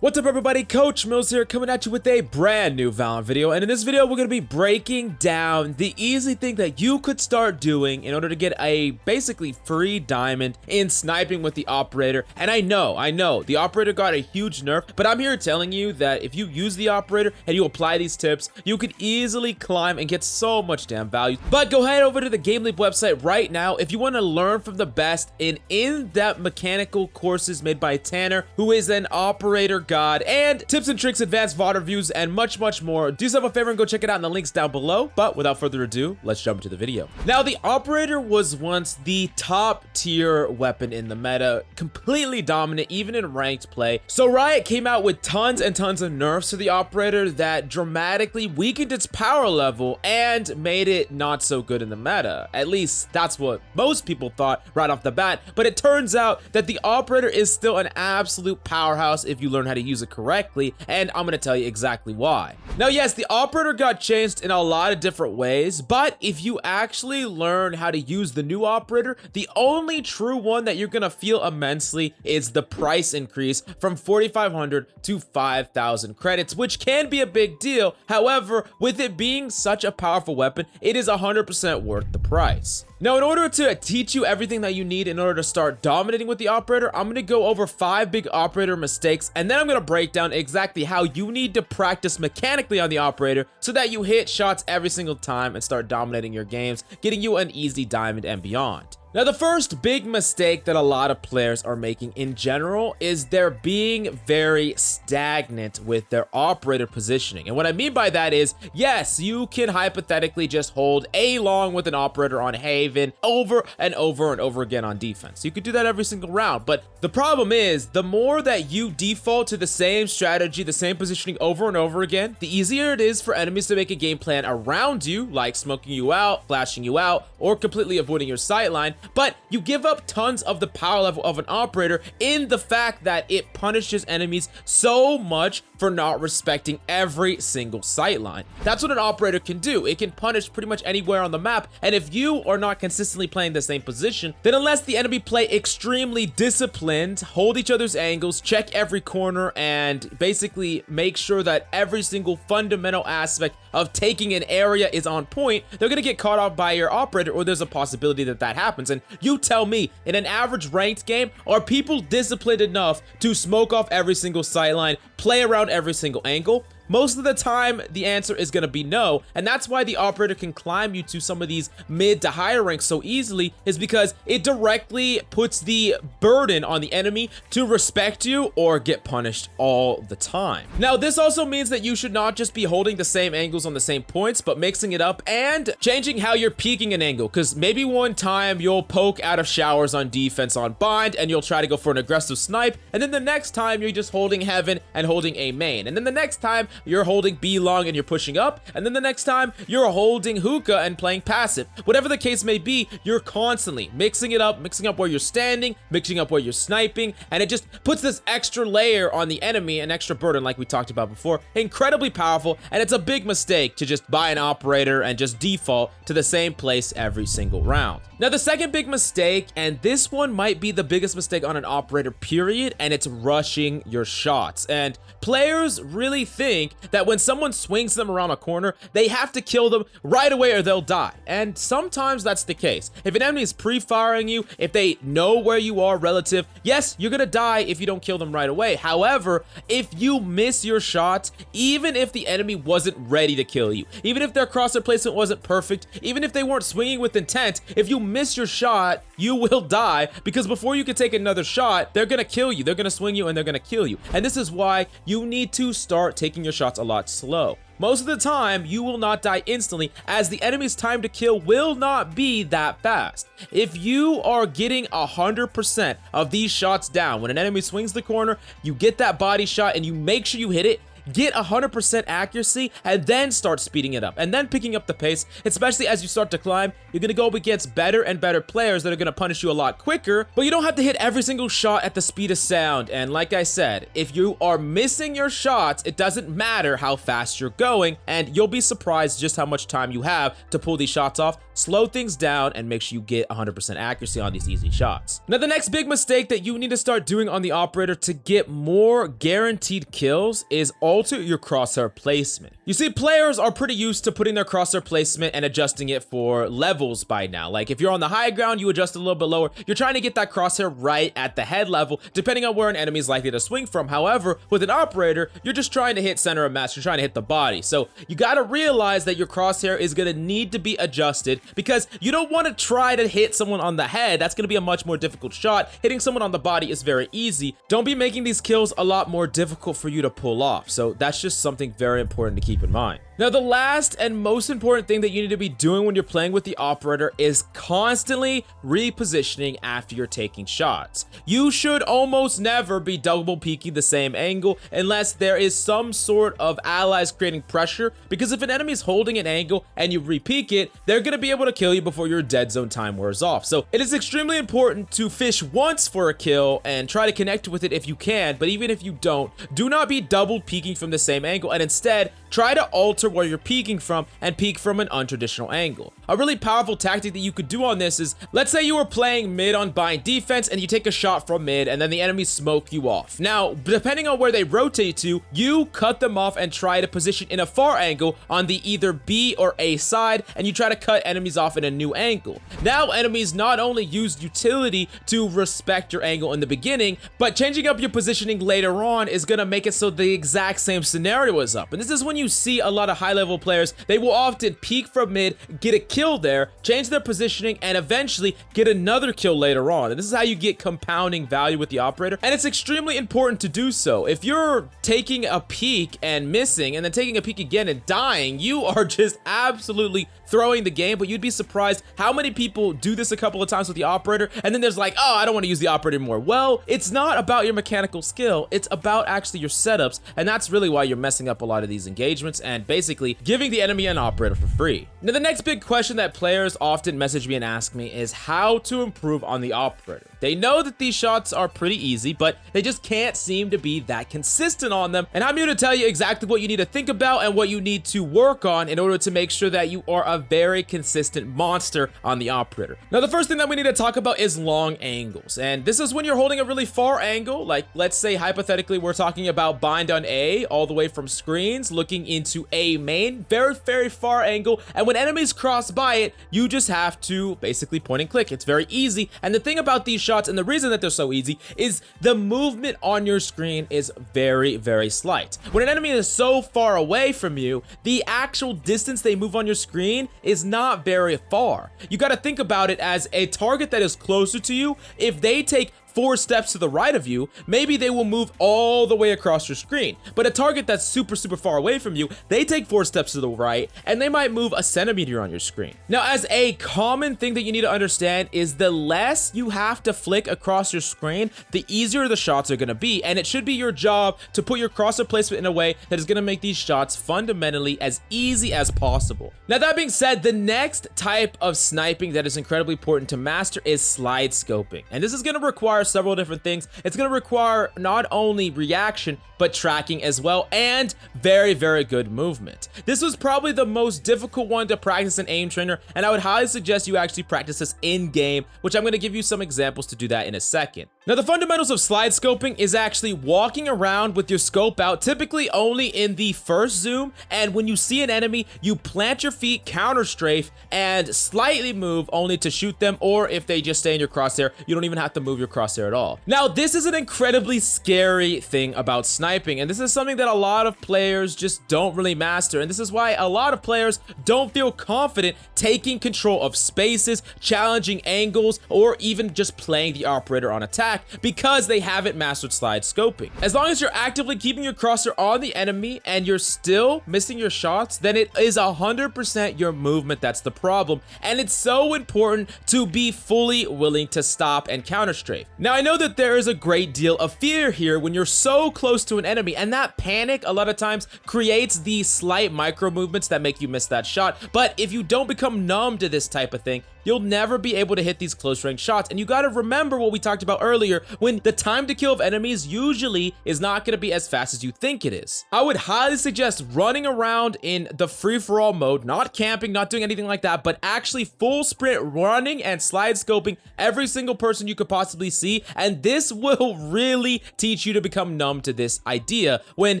What's up everybody, Coach Mills here coming at you with a brand new Valorant video, and in this video we're going to be breaking down the easy thing that you could start doing in order to get a basically free diamond in sniping with the operator. And I know, the operator got a huge nerf, but I'm here telling you that if you use the operator and you apply these tips, you could easily climb and get so much damn value. But go head over to the GameLeap website right now if you want to learn from the best in in-depth mechanical courses made by Tanner, who is an operator god, and tips and tricks, advanced VOD reviews, and much more. Do yourself a favor and go check it out in the links down below. But without further ado, let's jump into the video. Now, the operator was once the top tier weapon in the meta, completely dominant even in ranked play. So Riot came out with tons and tons of nerfs to the operator that dramatically weakened its power level and made it not so good in the meta. At least that's what most people thought right off the bat, but it turns out that the operator is still an absolute powerhouse if you learn how to use it correctly, and I'm gonna tell you exactly why. Now, yes, the operator got changed in a lot of different ways, but if you actually learn how to use the new operator, the only true one that you're gonna feel immensely is the price increase from 4,500 to 5,000 credits, which can be a big deal. However, with it being such a powerful weapon, it is 100% worth the price. Now, in order to teach you everything that you need in order to start dominating with the operator, I'm going to go over 5 big operator mistakes, and then I'm going to break down exactly how you need to practice mechanically on the operator so that you hit shots every single time and start dominating your games, getting you an easy diamond and beyond. Now, the first big mistake that a lot of players are making in general is they're being very stagnant with their operator positioning. And what I mean by that is, yes, you can hypothetically just hold A long with an operator on Haven over and over again on defense. You could do that every single round, but the problem is the more that you default to the same strategy, the same positioning over and over again, the easier it is for enemies to make a game plan around you, like smoking you out, flashing you out, or completely avoiding your sightline. But you give up tons of the power level of an operator in the fact that it punishes enemies so much for not respecting every single sightline. That's what an operator can do. It can punish pretty much anywhere on the map, and if you are not consistently playing the same position, then unless the enemy play extremely disciplined, hold each other's angles, check every corner, and basically make sure that every single fundamental aspect of taking an area is on point, they're gonna get caught off by your operator, or there's a possibility that that happens. And you tell me, in an average ranked game, are people disciplined enough to smoke off every single sightline, play around every single angle? Most of the time, the answer is going to be no, and that's why the operator can climb you to some of these mid to higher ranks so easily, is because it directly puts the burden on the enemy to respect you or get punished all the time. Now, this also means that you should not just be holding the same angles on the same points, but mixing it up and changing how you're peeking an angle, because maybe one time you'll poke out of showers on defense on bind, and you'll try to go for an aggressive snipe, and then the next time you're just holding heaven and holding a main, and then the next time you're holding B long and you're pushing up, and then the next time you're holding hookah and playing passive. Whatever the case may be, you're constantly mixing it up, mixing up where you're standing, mixing up where you're sniping, and it just puts this extra layer on the enemy, an extra burden like we talked about before. Incredibly powerful, and it's a big mistake to just buy an operator and just default to the same place every single round. Now, the second big mistake, and this one might be the biggest mistake on an operator period, and it's rushing your shots. And players really think that when someone swings them around a corner, they have to kill them right away or they'll die. And sometimes that's the case. If an enemy is pre-firing you, if they know where you are relative, yes, you're gonna die if you don't kill them right away. However, if you miss your shots, even if the enemy wasn't ready to kill you, even if their crosshair placement wasn't perfect, even if they weren't swinging with intent, if you miss your shot, you will die, because before you can take another shot, they're gonna kill you, they're gonna swing you, and they're gonna kill you. And this is why you need to start taking your shots a lot slow. Most of the time, you will not die instantly, as the enemy's time to kill will not be that fast. If you are getting 100% of these shots down, when an enemy swings the corner, you get that body shot and you make sure you hit it, get 100% accuracy and then start speeding it up and then picking up the pace, especially as you start to climb. You're going to go up against better and better players that are going to punish you a lot quicker, but you don't have to hit every single shot at the speed of sound. And like I said, if you are missing your shots, it doesn't matter how fast you're going, and you'll be surprised just how much time you have to pull these shots off. Slow things down and make sure you get 100% accuracy on these easy shots. Now, the next big mistake that you need to start doing on the operator to get more guaranteed kills is alter your crosshair placement. You see, players are pretty used to putting their crosshair placement and adjusting it for levels by now. Like if you're on the high ground, you adjust it a little bit lower. You're trying to get that crosshair right at the head level, depending on where an enemy is likely to swing from. However, with an operator, you're just trying to hit center of mass. You're trying to hit the body. So you got to realize that your crosshair is going to need to be adjusted, because you don't want to try to hit someone on the head. That's going to be a much more difficult shot. Hitting someone on the body is very easy. Don't be making these kills a lot more difficult for you to pull off. So that's just something very important to keep in mind. Now, the last and most important thing that you need to be doing when you're playing with the operator is constantly repositioning after you're taking shots. You should almost never be double peeking the same angle unless there is some sort of allies creating pressure, because if an enemy is holding an angle and you re-peek it, they're going to be able to kill you before your dead zone time wears off. So it is extremely important to fish once for a kill and try to connect with it if you can, but even if you don't, do not be double peeking from the same angle, and instead try to alter where you're peeking from and peek from an untraditional angle. A really powerful tactic that you could do on this is, let's say you were playing mid on bind defense and you take a shot from mid and then the enemy smoke you off. Now, depending on where they rotate to, you cut them off and try to position in a far angle on the either B or A side, and you try to cut enemies off in a new angle. Now, enemies not only use utility to respect your angle in the beginning, but changing up your positioning later on is going to make it so the exact same scenario is up. And this is when you see a lot of high-level players, they will often peek from mid, get a kill there, change their positioning, and eventually get another kill later on. And this is how you get compounding value with the operator, and it's extremely important to do so. If you're taking a peek and missing, and then taking a peek again and dying, you are just absolutely throwing the game. But you'd be surprised how many people do this a couple of times with the operator, and then there's like, oh, I don't want to use the operator more. Well, it's not about your mechanical skill, it's about actually your setups, and that's really why you're messing up a lot of these engagements and basically giving the enemy an operator for free. Now, the next big question that players often message me and ask me is how to improve on the operator. They know that these shots are pretty easy, but they just can't seem to be that consistent on them, and I'm here to tell you exactly what you need to think about and what you need to work on in order to make sure that you are a very consistent monster on the operator. Now, the first thing that we need to talk about is long angles, and this is when you're holding a really far angle. Like, let's say hypothetically we're talking about bind on A all the way from screens looking into A main, very, very far angle, and when enemies cross by it, you just have to basically point and click. It's very easy, and the thing about these shots, and the reason that they're so easy, is the movement on your screen is very, very slight. When an enemy is so far away from you, the actual distance they move on your screen is not very far. You got to think about it as a target that is closer to you. If they take 4 steps to the right of you, maybe they will move all the way across your screen. But a target that's super, super far away from you, they take 4 steps to the right, and they might move a centimeter on your screen. Now, as a common thing that you need to understand is the less you have to flick across your screen, the easier the shots are going to be, and it should be your job to put your crosshair placement in a way that is going to make these shots fundamentally as easy as possible. Now, that being said, the next type of sniping that is incredibly important to master is slide scoping, and this is going to require several different things. It's going to require not only reaction, but tracking as well, and very, very good movement. This was probably the most difficult one to practice in Aim Trainer, and I would highly suggest you actually practice this in game, which I'm going to give you some examples to do that in a second. Now, the fundamentals of slide scoping is actually walking around with your scope out, typically only in the first zoom, and when you see an enemy, you plant your feet, counter strafe, and slightly move only to shoot them, or if they just stay in your crosshair, you don't even have to move your crosshair at all. Now, this is an incredibly scary thing about sniping, and this is something that a lot of players just don't really master, and this is why a lot of players don't feel confident taking control of spaces, challenging angles, or even just playing the operator on attack, attack because they haven't mastered slide scoping. As long as you're actively keeping your crosshair on the enemy and you're still missing your shots, then it is 100% your movement that's the problem, and it's so important to be fully willing to stop and counter strafe. Now, I know that there is a great deal of fear here when you're so close to an enemy, and that panic a lot of times creates these slight micro movements that make you miss that shot. But if you don't become numb to this type of thing, you'll never be able to hit these close range shots. And you got to remember what we talked about earlier, when the time to kill of enemies usually is not going to be as fast as you think it is. I would highly suggest running around in the free-for-all mode, not camping, not doing anything like that, but actually full sprint running and slide scoping every single person you could possibly see. And this will really teach you to become numb to this idea when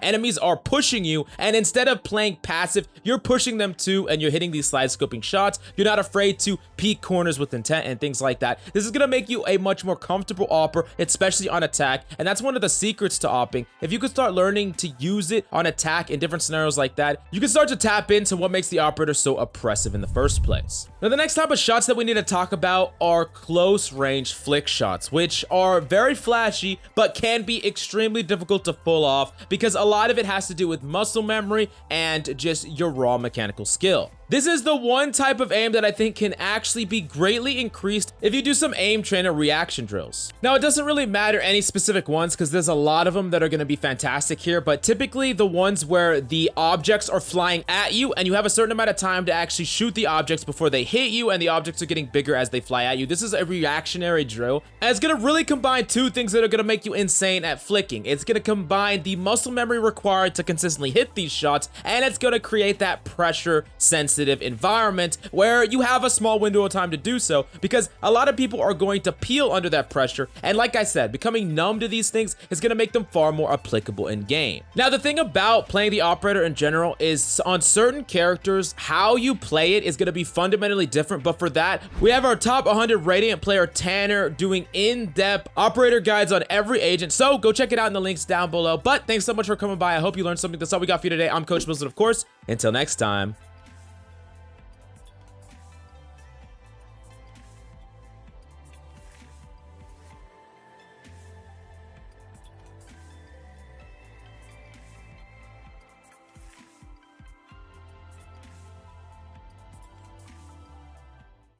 enemies are pushing you, and instead of playing passive, you're pushing them too, and you're hitting these slide scoping shots. You're not afraid to peek corners with intent and things like that. This is going to make you a much more comfortable opper, especially on attack, and that's one of the secrets to opping. If you could start learning to use it on attack in different scenarios like that, you can start to tap into what makes the operator so oppressive in the first place. Now, the next type of shots that we need to talk about are close range flick shots, which are very flashy, but can be extremely difficult to pull off because a lot of it has to do with muscle memory and just your raw mechanical skill. This is the one type of aim that I think can actually be greatly increased if you do some aim trainer reaction drills. Now, it doesn't really matter any specific ones because there's a lot of them that are going to be fantastic here, but typically the ones where the objects are flying at you and you have a certain amount of time to actually shoot the objects before they hit you, and the objects are getting bigger as they fly at you. This is a reactionary drill, and it's going to really combine two things that are going to make you insane at flicking. It's going to combine the muscle memory required to consistently hit these shots, and it's going to create that pressure sensitive environment where you have a small window of time to do so, because a lot of people are going to peel under that pressure, and like I said, becoming numb to these things is going to make them far more applicable in game. Now, the thing about playing the operator in general is on certain characters, how you play it is going to be fundamentally different, but for that, we have our top 100 Radiant player Tanner doing in-depth operator guides on every agent, so go check it out in the links down below. But thanks so much for coming by. I hope you learned something. That's all we got for you today. I'm Coach Mills, and of course, until next time,